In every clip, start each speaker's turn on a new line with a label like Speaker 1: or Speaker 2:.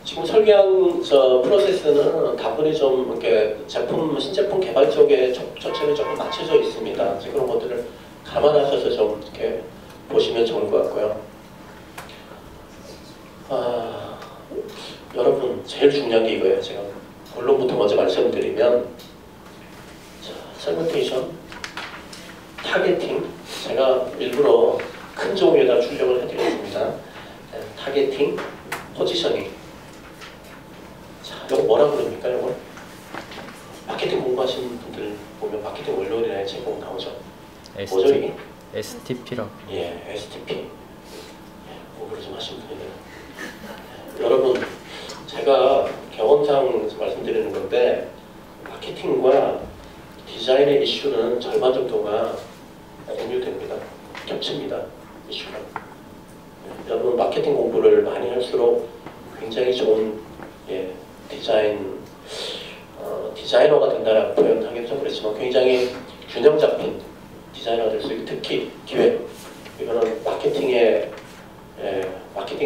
Speaker 1: 지금 설계한 프로세스는 다분히 좀 이렇게 신제품 개발 쪽에 초점이 조금 맞춰져 있습니다. 그런 것들을 감안하셔서 좀 이렇게 보시면 좋을 것 같고요. 여러분 제일 중요한 게 이거예요. 제가 본론부터 먼저 말씀드리면 세그멘테이션, 타겟팅, 제가 일부러 큰 종이에다 출력을 해드렸습니다. 타겟팅, 포지셔닝. 자, 이거 뭐라 그럽니까? 이거 마케팅 공부하시는 분들 보면 마케팅 원론이라는 책 보면 나오죠. 뭐죠 이게?
Speaker 2: STP라고.
Speaker 1: 예, STP. 공부를 좀 하신 분이네요. 여러분, 제가 경험상 말씀드리는 건데 마케팅과 디자인의 이슈는 절반 정도가 공유됩니다. 겹칩니다. 이슈가. 여러분 마케팅 공부를 많이 할수록 굉장히 좋은 디자이너가 된다라고 표현하기는 좀 그렇지만 굉장히 균형 잡힌 디자이너가 될 수 있고 특히 기획 이거는 마케팅에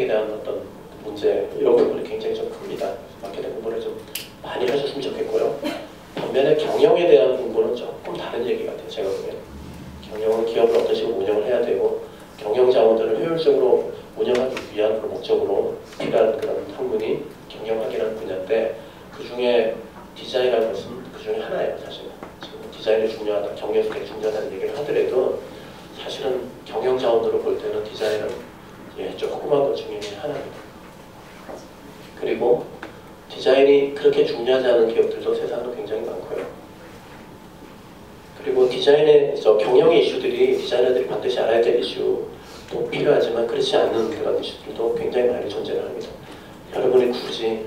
Speaker 1: 대한 어떤 문제 이런 부분이 굉장히 좀 큽니다. 마케팅 공부를 좀 많이 하셨으면 좋겠고요. 반면에 경영에 대한 공부는 조금 다른 얘기 같아요. 제가 보기에는 경영은 기업을 어떤 식으로 운영을 해야 되고 경영 자원들을 효율적으로 운영하기 위한 그런 목적으로 필요한 그런 학문이 경영학이라는 분야인데 그 중에 디자인이라는 것은 그 중에 하나예요. 사실은 지금 디자인이 중요하다, 경영에서 되게 중요하다는 얘기를 하더라도 사실은 경영 자원으로 볼 때는 디자인은 조그만 것 중에 하나입니다. 그리고 디자인이 그렇게 중요하지 않은 기업들도 세상에 굉장히 많고요. 그리고 디자인의 경영의 이슈들이 디자이너들이 반드시 알아야 될 이슈도 필요하지만 그렇지 않는 그런 이슈들도 굉장히 많이 존재를 합니다. 여러분이 굳이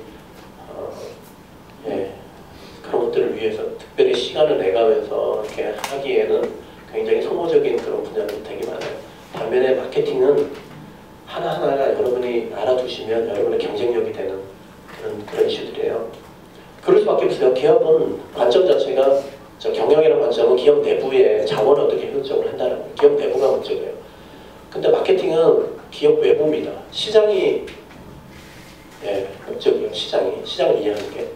Speaker 1: 그런 것들을 위해서 특별히 시간을 내가면서 이렇게 하기에는 굉장히 소모적인 그런 분야들이 되게 많아요. 반면에 마케팅은 하나하나가 여러분이 알아두시면 여러분의 경쟁력이 되는 그런 이슈들이에요. 그럴 수밖에 없어요. 기업은 관점 자체가 경영이라는 관점은 기업 내부의 자원을 어떻게 효율적으로 한다는 거예요. 기업 내부가 문제고요. 근데 마케팅은 기업 외부입니다. 시장이 목적이에요. 시장을 이해하는 게.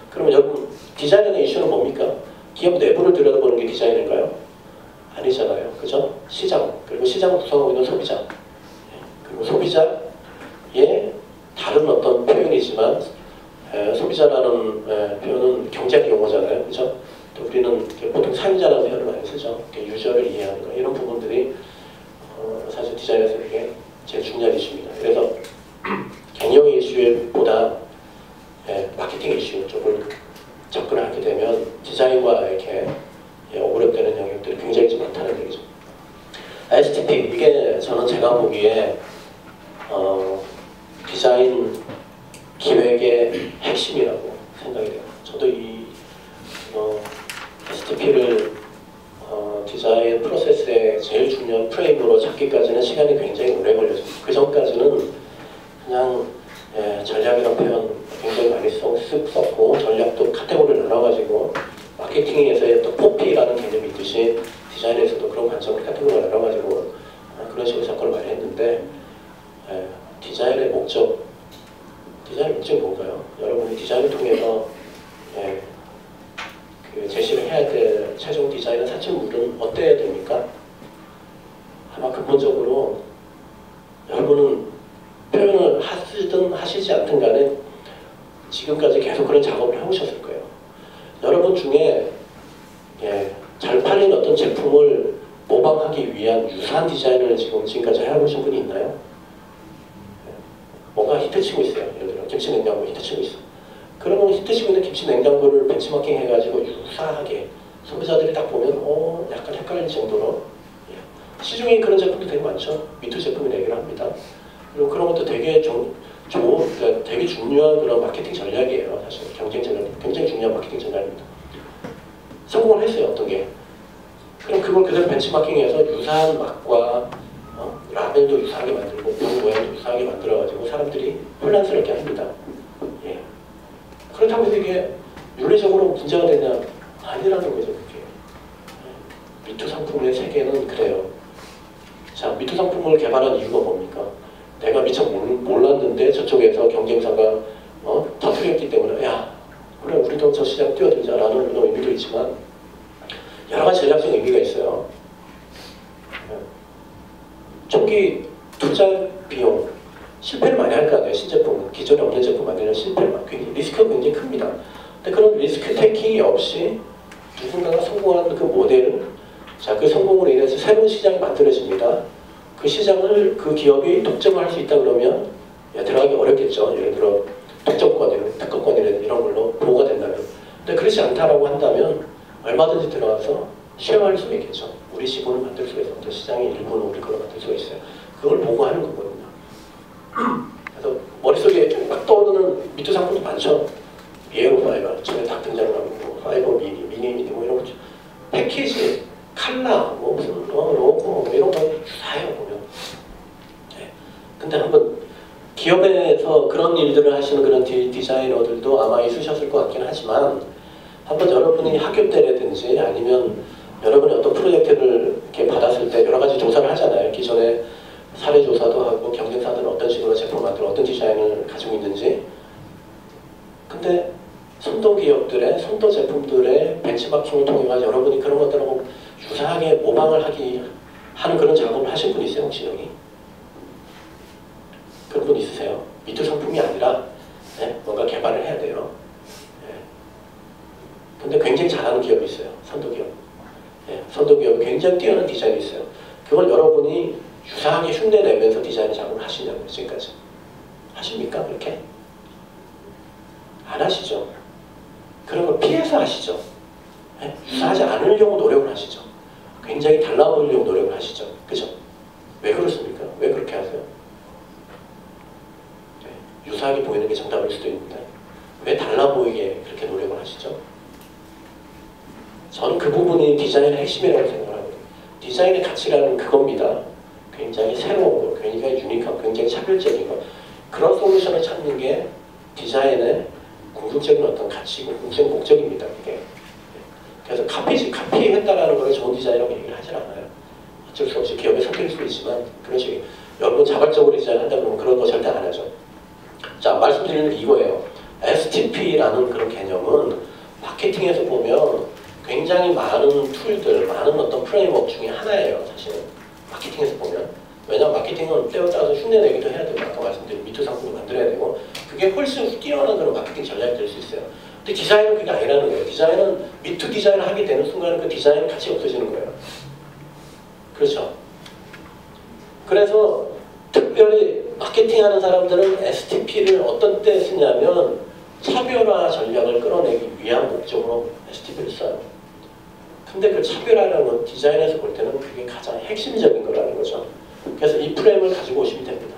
Speaker 1: 그러면 여러분 디자인의 이슈는 뭡니까? 기업 내부를 들여다보는 게 디자인인가요? 아니잖아요. 그죠? 시장, 그리고 시장을 구성하고 있는 소비자, 그리고 소비자의 다른 어떤 표현이지만 소비자라는 표현은 경제학 용어잖아요. 그죠? 또 우리는 보통 사용자라는 표현을 많이 쓰죠. 유저를 이해하는 거. 이런 부분들이 사실 디자인에서 이게 제일 중요한 이슈입니다. 그래서 경영의 이슈보다 마케팅 이슈 쪽을 접근을 하게 되면 디자인과 이렇게 오버랩되는 영역들이 굉장히 좀 많다는 얘기죠. STP, 이게 저는 제가 보기에 디자인 기획의 핵심이라고 생각이 돼요. 저도 이 STP를 디자인 프로세스의 제일 중요한 프레임으로 잡기까지는 시간이 굉장히 오래 걸렸습니다. 그 전까지는 그냥 전략이라는 표현 굉장히 많이 썼고 전략도 카테고리를 나눠가지고 마케팅에서의 또 포피라는 개념이 있듯이 디자인에서도 그런 관점을 카테고리를 나눠가지고 그런 식으로 접근을 많이 했는데 디자인의 목적이 뭔가요? 여러분이 디자인을 통해서 제시를 해야 될 최종 디자인의 사천물은 어때야 됩니까? 아마 근본적으로 여러분은 표현을 하시든 하시지 않든 간에 지금까지 계속 그런 작업을 해오셨을 거예요. 여러분 중에 잘 팔린 어떤 제품을 모방하기 위한 유사한 디자인을 지금까지 해오신 분이 있나요? 뭔가 히트치고 있어요. 예를 들어 김치냉장고 히트치고 있어. 그러면 히트치고 있는 김치냉장고를 벤치마킹 해가지고 유사하게 소비자들이 딱 보면 약간 헷갈릴 정도로 시중에 그런 제품이 되게 많죠. 미투 제품이 얘기를 합니다. 그리고 그런 것도 되게 되게 중요한 그런 마케팅 전략이에요. 사실 경쟁 전략, 굉장히 중요한 마케팅 전략입니다. 성공을 했어요. 어떤 게. 그럼 그걸 그대로 벤치마킹해서 유사한 맛과 라벨도 유사하게 만들고 병 모양도 유사하게 만들어가지고 사람들이 혼란스럽게 합니다. 그렇다고 해서 이게 윤리적으로 문제가 되냐? 아니라는 거죠. 그게. 미투 상품의 세계는 그래요. 자, 미투 상품을 개발한 이유가 뭡니까? 내가 미처 몰랐는데 저쪽에서 경쟁사가 시장 뛰어들자라는 그런 의미도 있지만 여러 가지 전략적인 의미가 있어요. 초기 투자 비용 실패를 많이 할 거 아니에요. 신제품은 기존에 없는 제품 만들면 실패가 굉장히 리스크가 굉장히 큽니다. 근데 그런 리스크 테이킹이 없이 누군가가 성공하는 그 모델은 자, 그 성공으로 인해서 새로운 시장이 만들어집니다. 그 시장을 그 기업이 독점할 수 있다 그러면 들어가기 어렵겠죠. 예를 들어 독점권이나 특허권이라든지 이런 걸로 보호가 된다면. 근데 그렇지 않다라고 한다면 얼마든지 들어가서 쉐어할 수가 있겠죠. 우리 지분을 만들 수가 있어요. 어떤 시장의 일부는 우리 걸로 만들 수가 있어요. 그걸 보고하는 거거든요. 그래서 머릿속에 막 떠오르는 미투 상품도 많죠. 예로 파이버, 처음에 딱 등장하고 뭐 파이버 미니 뭐 이런 거 패키지, 칼라, 뭐 무슨 로고 뭐 이런 거 다해요 보면. 네. 근데 한번 기업에서 그런 일들을 하시는 그런 디자이너들도 아마 있으셨을 것 같긴 하지만 한번 여러분이 학교 때라든지 아니면 여러분이 어떤 프로젝트를 이렇게 받았을 때 여러 가지 조사를 하잖아요. 기존에 사례 조사도 하고 경쟁사들은 어떤 식으로 제품을 만들어 어떤 디자인을 가지고 있는지. 근데 선도 기업들의 선도 제품들의 벤치마킹을 통해 여러분이 그런 것들하고 유사하게 모방을 하는 그런 작업을 하신 분 있어요? 혹시 여기? 그런 분 있으세요? 미투 상품이 아니라 뭔가 개발을 해야 돼요. 근데 굉장히 잘하는 기업이 있어요. 선도 기업. 선도 기업이 굉장히 뛰어난 디자인이 있어요. 그걸 여러분이 유사하게 흉내내면서 디자인 작업을 하시냐고요. 지금까지. 하십니까? 그렇게? 안 하시죠. 그런 걸 피해서 하시죠. 유사하지 않으려고 노력을 하시죠. 굉장히 달라 보이려고 노력을 하시죠. 그죠? 왜 그렇습니까? 왜 그렇게 하세요? 유사하게 보이는 게 정답일 수도 있는데 왜 달라 보이게 그렇게 노력을 하시죠? 저는 그 부분이 디자인의 핵심이라고 생각합니다. 디자인의 가치라는 그겁니다. 굉장히 새로운 거, 굉장히 유니크한, 굉장히 차별적인 거. 그런 솔루션을 찾는 게 디자인의 궁극적인 어떤 가치고 궁극적인 목적입니다. 이게. 그래서 카피했다라는 걸 좋은 디자인이라고 얘기를 하진 않아요. 어쩔 수 없이 기업에 섞일 수 있지만 그런 식의 여러분 자발적으로 디자인한다 그러면 그런 거 절대 안 하죠. 자, 말씀드리는 게 이거예요. STP라는 그런 개념은 마케팅에서 보면 굉장히 많은 툴들, 많은 어떤 프레임워크 중에 하나예요. 사실은 마케팅에서 보면. 왜냐하면 마케팅은 떼어짜서 흉내내기도 해야 되고 아까 말씀드린 미투 상품을 만들어야 되고 그게 훨씬 뛰어난 그런 마케팅 전략이 될 수 있어요. 근데 디자인은 그게 아니라는 거예요. 디자인은 미투 디자인을 하게 되는 순간 그 디자인 가치가 없어지는 거예요. 그렇죠? 그래서 특별히 마케팅하는 사람들은 STP를 어떤 때 쓰냐면 차별화 전략을 끌어내기 위한 목적으로 STP를 써요. 근데 그 차별화라는 건 디자인에서 볼 때는 그게 가장 핵심적인 거라는 거죠. 그래서 이 프레임을 가지고 오시면 됩니다.